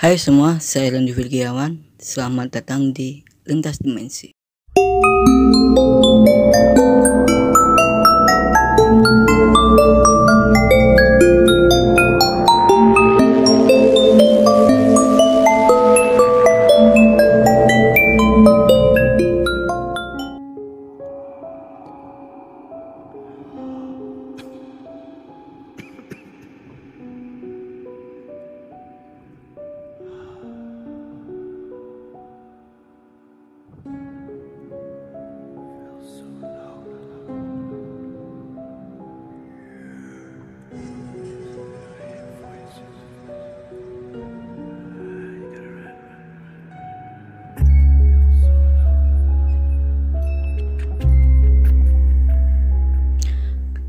Hai semua, saya Randy Virgiawan. Selamat datang di Lintas Dimensi.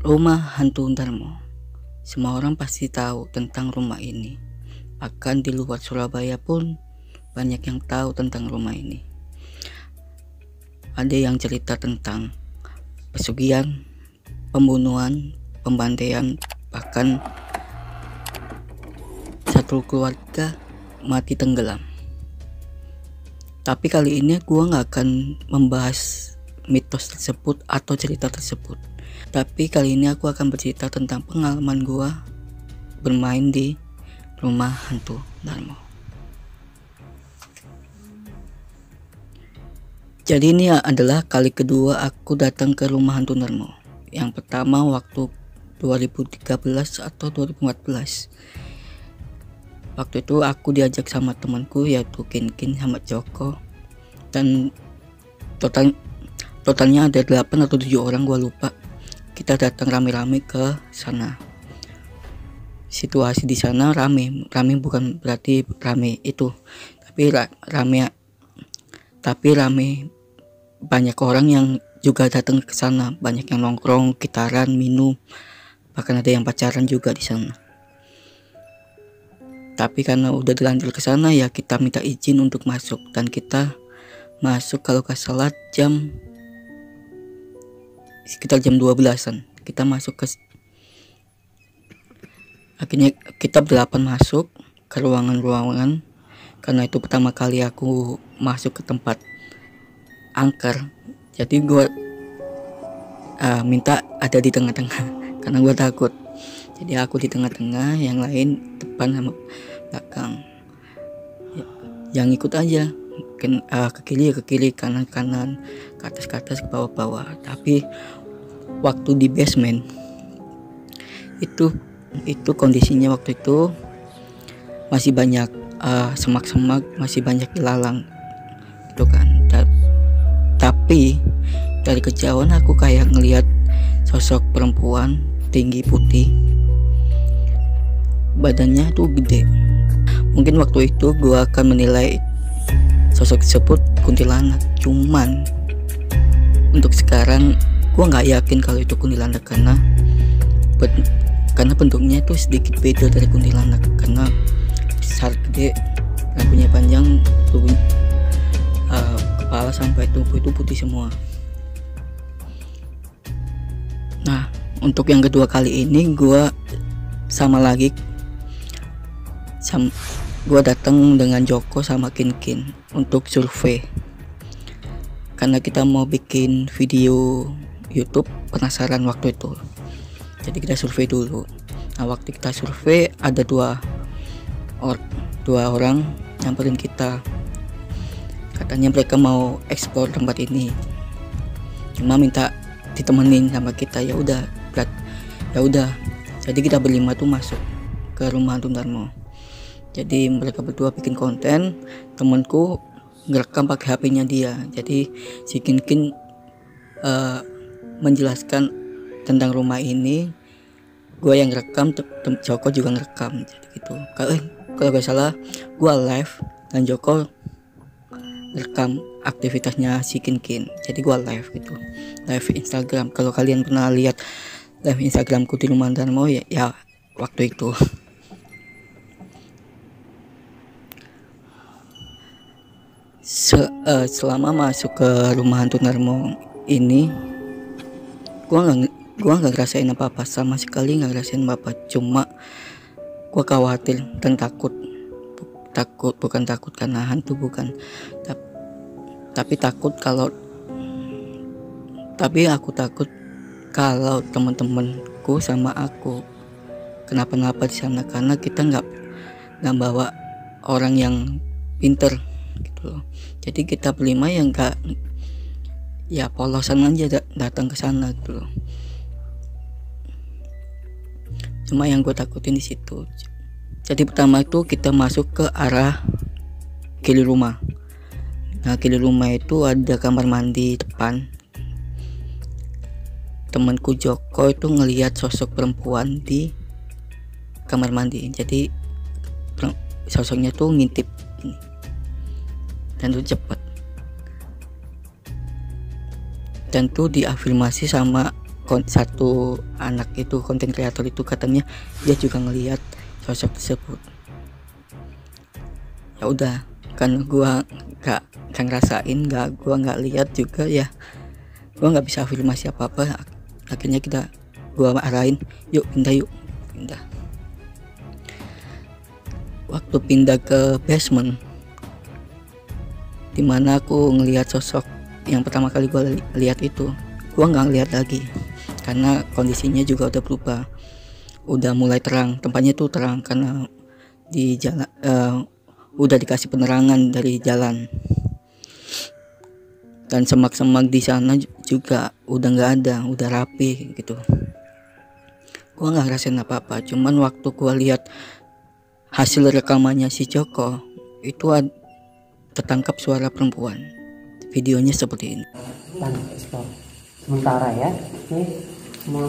Rumah Hantu Darmo. Semua orang pasti tahu tentang rumah ini. Bahkan di luar Surabaya pun banyak yang tahu tentang rumah ini. Ada yang cerita tentang pesugihan, pembunuhan, pembantaian, bahkan satu keluarga mati tenggelam. Tapi kali ini gua nggak akan membahas mitos tersebut atau cerita tersebut. Tapi kali ini aku akan bercerita tentang pengalaman gua bermain di Rumah Hantu Darmo. Jadi ini adalah kali kedua aku datang ke Rumah Hantu Darmo. Yang pertama waktu 2013 atau 2014. Waktu itu aku diajak sama temanku yaitu Kinkin sama Joko. Dan totalnya ada 8 atau 7 orang, gua lupa. Kita datang rame-rame ke sana. Situasi di sana rame bukan berarti rame itu, tapi rame banyak orang yang juga datang ke sana, banyak yang nongkrong, gitaran, minum, bahkan ada yang pacaran juga di sana. Tapi karena udah dilanjut ke sana ya kita minta izin untuk masuk, dan kita masuk kalau gak salah sekitar jam 12-an kita masuk ke, akhirnya kita 8 masuk ke ruangan karena itu pertama kali aku masuk ke tempat angker. Jadi gue minta ada di tengah-tengah karena gue takut. Jadi aku di tengah-tengah, yang lain depan sama belakang yang ikut aja, ke kiri, kanan, ke atas, ke bawah. Tapi waktu di basement itu kondisinya waktu itu masih banyak semak-semak, masih banyak ilalang gitu kan. Tapi dari kejauhan aku kayak ngelihat sosok perempuan tinggi putih, badannya tuh gede. Mungkin waktu itu gua akan menilai sosok tersebut kuntilanak, cuman untuk sekarang gua nggak yakin kalau itu kuntilanak karena bentuknya itu sedikit beda dari kuntilanak, karena besar, gede, rambutnya panjang, kepala sampai tubuh itu putih semua. Nah, untuk yang kedua kali ini gua datang dengan Joko sama Kinkin untuk survei, karena kita mau bikin video YouTube penasaran waktu itu. Jadi kita survei dulu. Nah, waktu kita survei ada dua orang nyamperin kita. Katanya mereka mau eksplor tempat ini, cuma minta ditemenin sama kita. Ya udah. Jadi kita berlima tuh masuk ke Rumah Hantu Darmo. Jadi mereka berdua bikin konten, temanku ngerekam pakai HP-nya dia. Jadi si Kinkin menjelaskan tentang rumah ini, gue yang rekam, Joko juga ngerekam. Jadi gitu. Kalau gak salah gue live dan Joko rekam aktivitasnya si Kinkin. Jadi gue live gitu, live Instagram. Kalau kalian pernah lihat live Instagramku di Rumah Darmo ya waktu itu. Selama masuk ke Rumah Hantu Darmo ini gua nggak ngerasain apa-apa, sama sekali nggak ngerasain apa-apa. Cuma gua khawatir dan takut bukan takut karena hantu, bukan, tapi aku takut kalau teman-temanku sama aku kenapa-napa di sana, karena kita nggak bawa orang yang pinter gitu loh. Jadi kita berlima yang nggak, ya polosan aja datang ke sana gitu loh. Cuma yang gue takutin di situ. Jadi pertama itu kita masuk ke arah kiri rumah. Nah, kiri rumah itu ada kamar mandi depan. Temanku Joko itu ngelihat sosok perempuan di kamar mandi. Jadi sosoknya tuh ngintip ini, dan itu cepet. Dan tuh diafirmasi sama satu anak itu, konten kreator itu, katanya dia juga ngelihat sosok tersebut. Ya udah, kan gua gak ngerasain, gua nggak lihat juga ya, gua nggak bisa afirmasi apa-apa. Akhirnya gua arahin, yuk pindah. Waktu pindah ke basement, dimana aku ngelihat sosok yang pertama kali gua lihat itu, gua nggak lihat lagi karena kondisinya juga udah berubah, udah mulai terang, tempatnya tuh terang karena di jalan udah dikasih penerangan dari jalan, dan semak-semak di sana juga udah nggak ada, udah rapi gitu. Gua nggak ngerasain apa-apa, cuman waktu gua lihat hasil rekamannya si Joko itu tertangkap suara perempuan. Videonya seperti ini. Sementara ya, nih semua.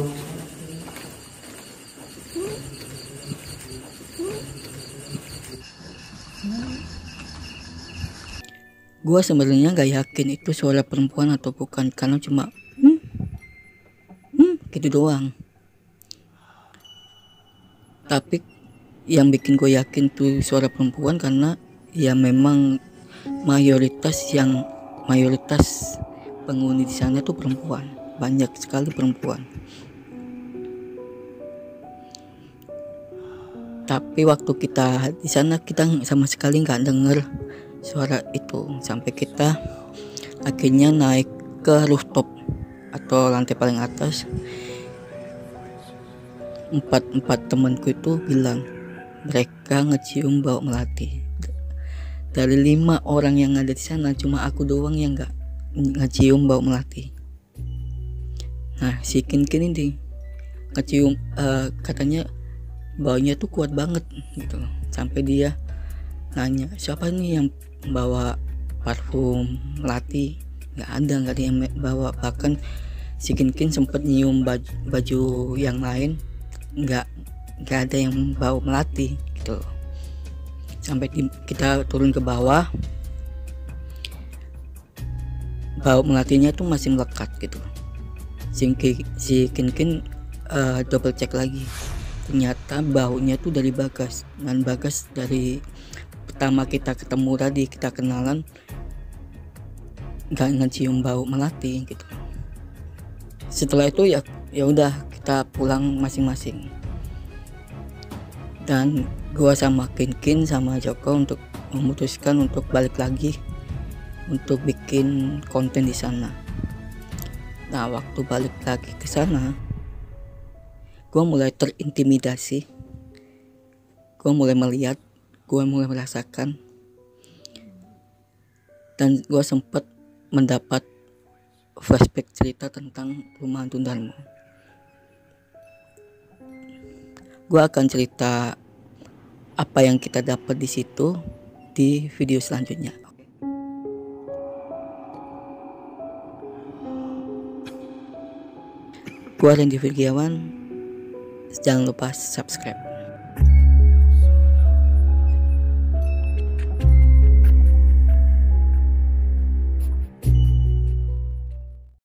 Gua sebenarnya nggak yakin itu suara perempuan atau bukan, karena cuma gitu doang. Tapi yang bikin gue yakin tuh suara perempuan karena ya memang mayoritas penghuni di sana tuh perempuan, banyak sekali perempuan. Tapi waktu kita di sana kita sama sekali nggak denger suara itu, sampai kita akhirnya naik ke rooftop atau lantai paling atas. Empat temanku itu bilang mereka ngecium bau melati. Dari 5 orang yang ada di sana, cuma aku doang yang nggak ngecium bau melati. Nah, si Kin ini ngecium, katanya baunya tuh kuat banget gitu loh. Sampai dia nanya, siapa nih yang bawa parfum melati? Nggak ada yang bawa. Bahkan si Kin sempet nyium baju yang lain, nggak ada yang bau melati gitu. Sampai kita turun ke bawah, bau melatinya tuh masih melekat gitu. Si Kin double check lagi, ternyata baunya tuh dari Bagas. Dan Bagas dari pertama kita ketemu tadi, kita kenalan, nggak ngecium bau melati gitu. Setelah itu ya udah, kita pulang masing-masing. Dan gua sama Kin sama Joko untuk memutuskan untuk balik lagi untuk bikin konten di sana. Nah, waktu balik lagi ke sana, gua mulai terintimidasi. Gua mulai melihat, gua mulai merasakan, dan gua sempat mendapat flashback cerita tentang rumah hantu Darmo. Gue akan cerita apa yang kita dapat di situ di video selanjutnya. Gue Randy Virgiawan, jangan lupa subscribe.